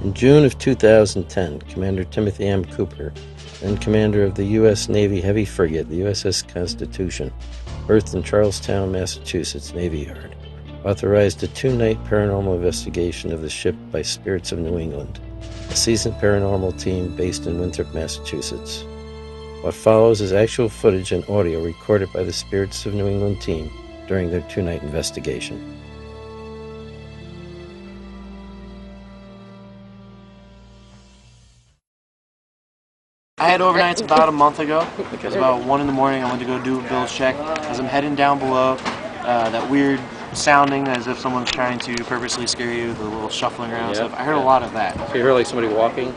In June of 2010, Commander Timothy M. Cooper, then commander of the U.S. Navy heavy frigate, the U.S.S. Constitution, berthed in Charlestown, Massachusetts Navy Yard, authorized a 2-night paranormal investigation of the ship by Spirits of New England, a seasoned paranormal team based in Winthrop, Massachusetts. What follows is actual footage and audio recorded by the Spirits of New England team during their 2-night investigation. I had overnights about a month ago. It was about 1 in the morning. I went to go do a bilge check. As I'm heading down below, that weird sounding as if someone's trying to purposely scare you, the little shuffling around stuff. I heard a lot of that. So you heard like somebody walking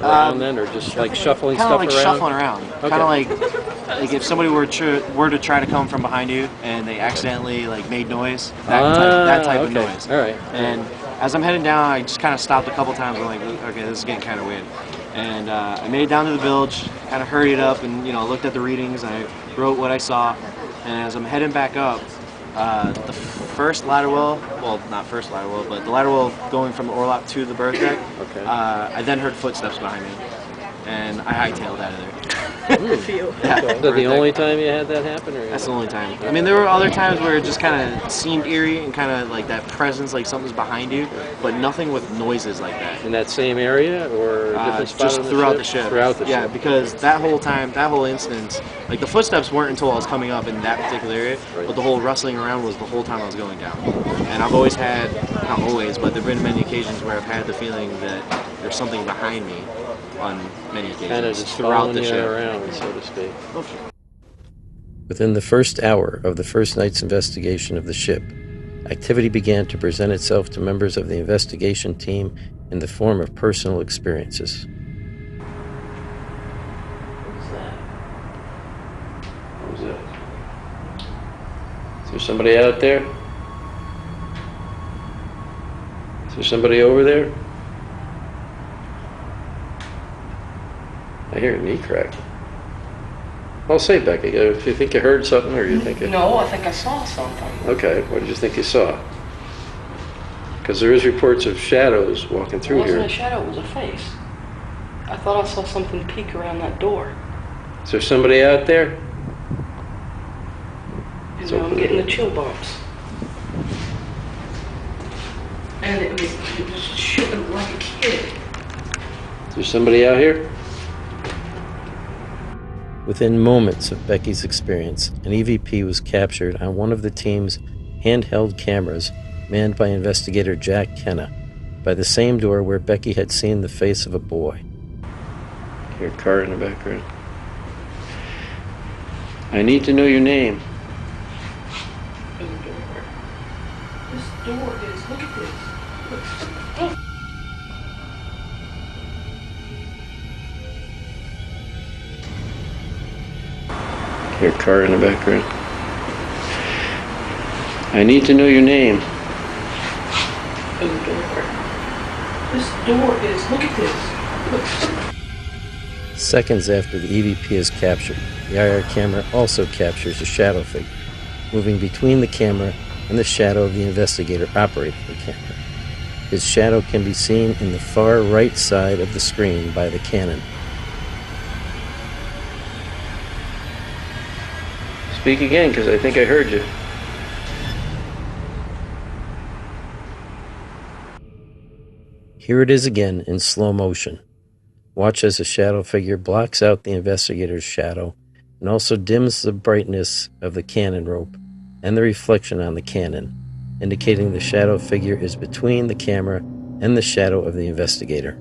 around then, or just like shuffling stuff around? Kind of like shuffling around. Okay. Kind of like if somebody were to try to come from behind you and they accidentally like made noise, that type of noise. All right. And as I'm heading down, I just kind of stopped a couple times. I'm like, okay, this is getting kind of weird. And I made it down to the bilge, kind of hurried up and, looked at the readings. I wrote what I saw. And as I'm heading back up, the first ladder well, well, not first ladder well, but the ladder well going from the orlop to the berth deck, I then heard footsteps behind me. And I hightailed out of there. Good for you. Yeah, is that the only time you had that happen? Or that's the only time. I mean, there were other times where it just kind of seemed eerie and kind of like that presence, like something's behind you, but nothing with noises like that. In that same area or different spots? Just throughout the ship. Throughout the ship. Yeah, because that whole time, that whole instance, like the footsteps weren't until I was coming up in that particular area, but the whole rustling around was the whole time I was going down. And I've always had, not always, but there have been many occasions where I've had the feeling that there's something behind me on many occasions kind of just throughout the ship. Around, so to speak. Okay. Within the first hour of the first night's investigation of the ship, activity began to present itself to members of the investigation team in the form of personal experiences. What's that? What was that? Is there somebody out there? Is there somebody over there? I hear a knee crack. I'll say, Becky, if you think you heard something or you think it... No, I think I saw something. Okay, what did you think you saw? Because there is reports of shadows walking through here. It wasn't a shadow, it was a face. I thought I saw something peek around that door. Is there somebody out there? I'm getting the chill bumps. And it was shivering like a kid. Is there somebody out here? Within moments of Becky's experience, an EVP was captured on one of the team's handheld cameras manned by investigator Jack Kenna by the same door where Becky had seen the face of a boy. Hear a car in the background. I need to know your name. This door is, look at this. Hear a car in the background. I need to know your name. This door is, look at this. Seconds after the EVP is captured, the IR camera also captures a shadow figure, moving between the camera and the shadow of the investigator operating the camera. His shadow can be seen in the far right side of the screen by the cannon. Speak again, because I think I heard you. Here it is again in slow motion. Watch as a shadow figure blocks out the investigator's shadow and also dims the brightness of the cannon rope and the reflection on the cannon, indicating the shadow figure is between the camera and the shadow of the investigator.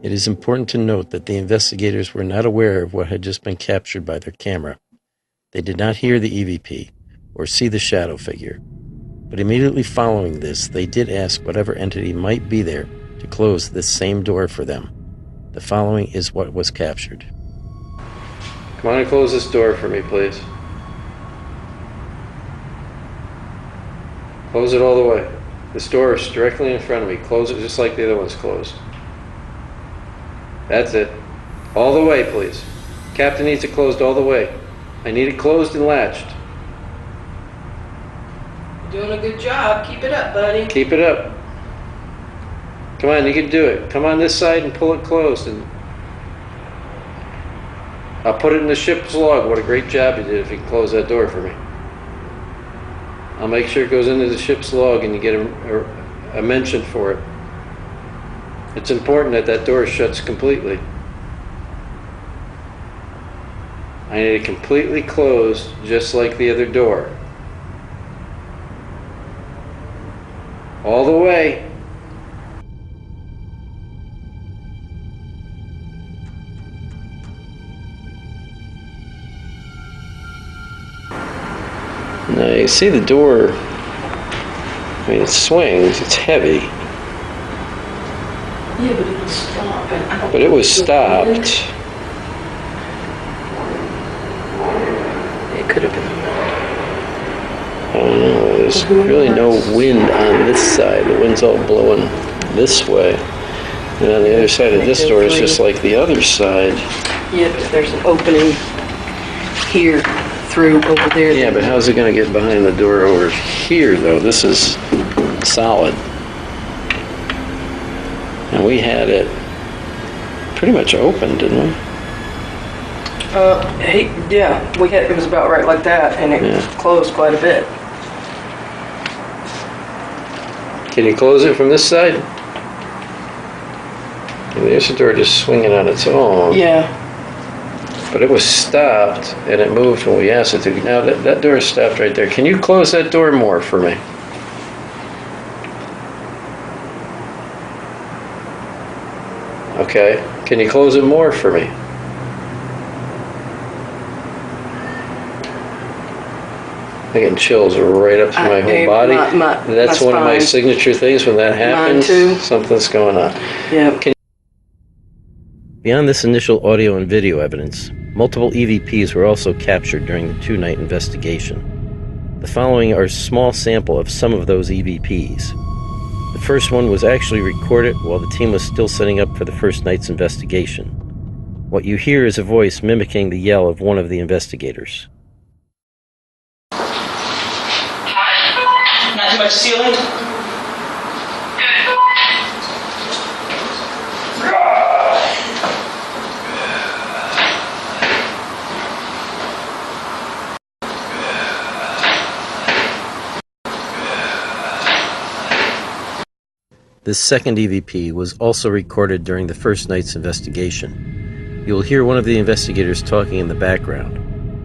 It is important to note that the investigators were not aware of what had just been captured by their camera. They did not hear the EVP or see the shadow figure, but immediately following this, they did ask whatever entity might be there to close this same door for them. The following is what was captured. Come on and close this door for me, please. Close it all the way. This door is directly in front of me. Close it just like the other one's closed. That's it. All the way, please. Captain needs it closed all the way. I need it closed and latched. You're doing a good job. Keep it up, buddy. Keep it up. Come on, you can do it. Come on this side and pull it closed. And I'll put it in the ship's log. What a great job you did if you can close that door for me. I'll make sure it goes into the ship's log and you get a mention for it. It's important that that door shuts completely. I need it completely closed, just like the other door. All the way. Now you see the door, I mean it swings, it's heavy. Yeah, but it was stopped. But it was stopped. It could have been. I don't know, there's really no wind on this side. The wind's all blowing this way. And on the other side of this door, it's just like the other side. Yeah, but there's an opening here through over there. Yeah, but how's it going to get behind the door over here, though? This is solid. And we had it pretty much open, didn't we? Yeah, it was about right like that, and it closed quite a bit. Can you close it from this side? And there's the door just swinging on its own. Yeah. But it was stopped, and it moved when we asked it to. Now, that door is stopped right there. Can you close that door more for me? Okay. Can you close it more for me? I'm getting chills right up to my whole body. That's one of my signature things. When that happens, something's going on. Yeah. Beyond this initial audio and video evidence, multiple EVPs were also captured during the two-night investigation. The following are a small sample of some of those EVPs. The first one was actually recorded while the team was still setting up for the first night's investigation. What you hear is a voice mimicking the yell of one of the investigators. Not too much ceiling? This second EVP was also recorded during the first night's investigation. You will hear one of the investigators talking in the background,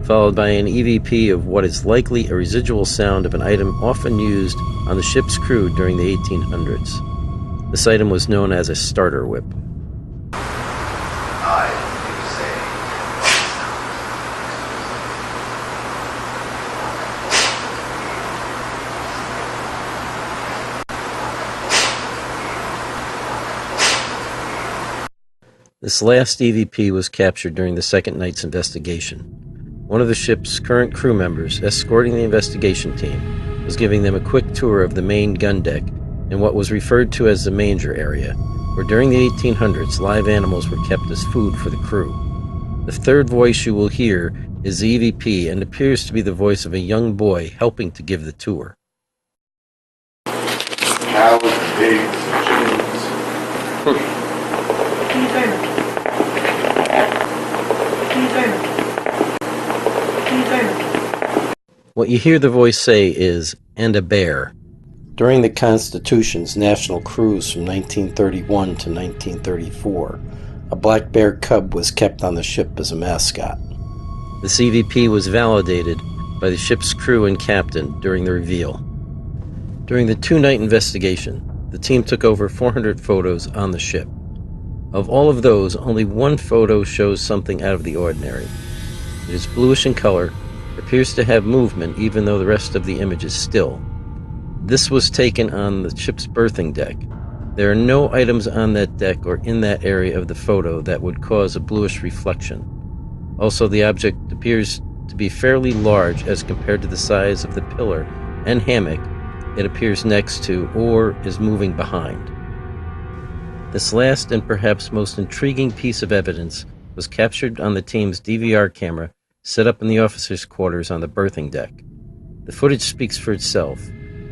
followed by an EVP of what is likely a residual sound of an item often used on the ship's crew during the 1800s. This item was known as a starter whip. This last EVP was captured during the second night's investigation. One of the ship's current crew members, escorting the investigation team, was giving them a quick tour of the main gun deck in what was referred to as the manger area, where during the 1800s live animals were kept as food for the crew. The third voice you will hear is the EVP and appears to be the voice of a young boy helping to give the tour. Cows, pigs, chickens. What you hear the voice say is, "and a bear." During the Constitution's national cruise from 1931 to 1934, a black bear cub was kept on the ship as a mascot. The EVP was validated by the ship's crew and captain during the reveal. During the two-night investigation, the team took over 400 photos on the ship. Of all of those, only one photo shows something out of the ordinary. It is bluish in color, appears to have movement even though the rest of the image is still. This was taken on the ship's berthing deck. There are no items on that deck or in that area of the photo that would cause a bluish reflection. Also, the object appears to be fairly large as compared to the size of the pillar and hammock it appears next to, or is moving behind. This last and perhaps most intriguing piece of evidence was captured on the team's DVR camera set up in the officers' quarters on the berthing deck. The footage speaks for itself,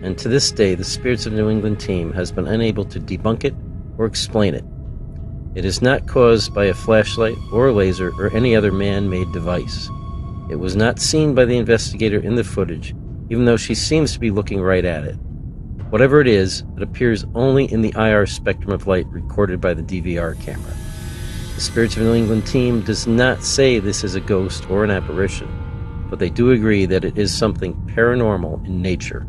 and to this day the Spirits of New England team has been unable to debunk it or explain it. It is not caused by a flashlight or a laser or any other man-made device. It was not seen by the investigator in the footage, even though she seems to be looking right at it. Whatever it is, it appears only in the IR spectrum of light recorded by the DVR camera. The Spirits of New England team does not say this is a ghost or an apparition, but they do agree that it is something paranormal in nature.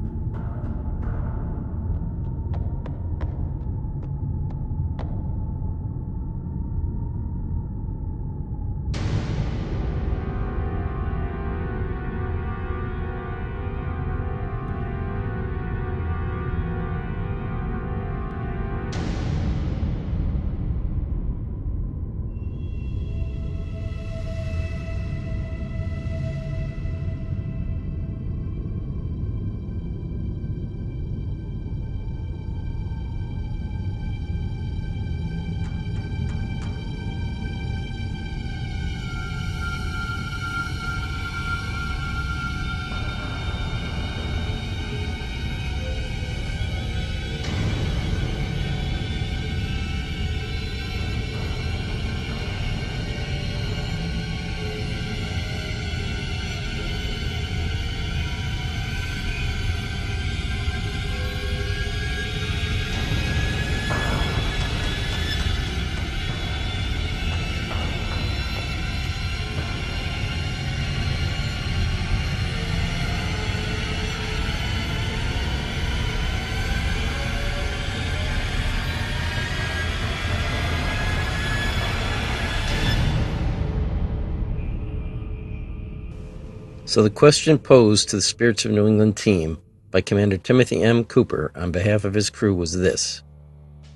So the question posed to the Spirits of New England team by Commander Timothy M. Cooper on behalf of his crew was this: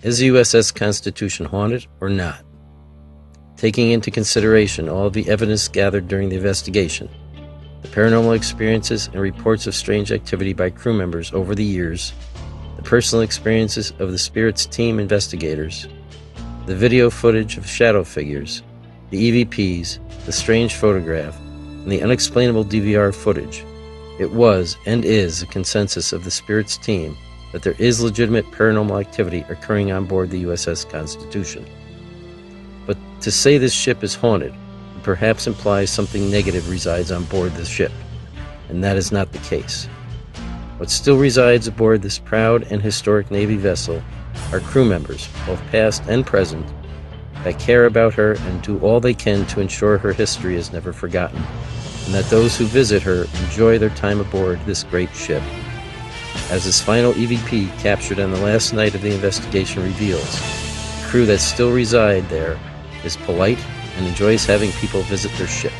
is the U.S.S. Constitution haunted or not? Taking into consideration all of the evidence gathered during the investigation, the paranormal experiences and reports of strange activity by crew members over the years, the personal experiences of the Spirits team investigators, the video footage of shadow figures, the EVPs, the strange photograph, and the unexplainable DVR footage, it was and is a consensus of the Spirits team that there is legitimate paranormal activity occurring on board the U.S.S. Constitution. But to say this ship is haunted perhaps implies something negative resides on board the ship, and that is not the case. What still resides aboard this proud and historic Navy vessel are crew members, both past and present, that care about her and do all they can to ensure her history is never forgotten, and that those who visit her enjoy their time aboard this great ship. As this final EVP captured on the last night of the investigation reveals, the crew that still reside there is polite and enjoys having people visit their ship.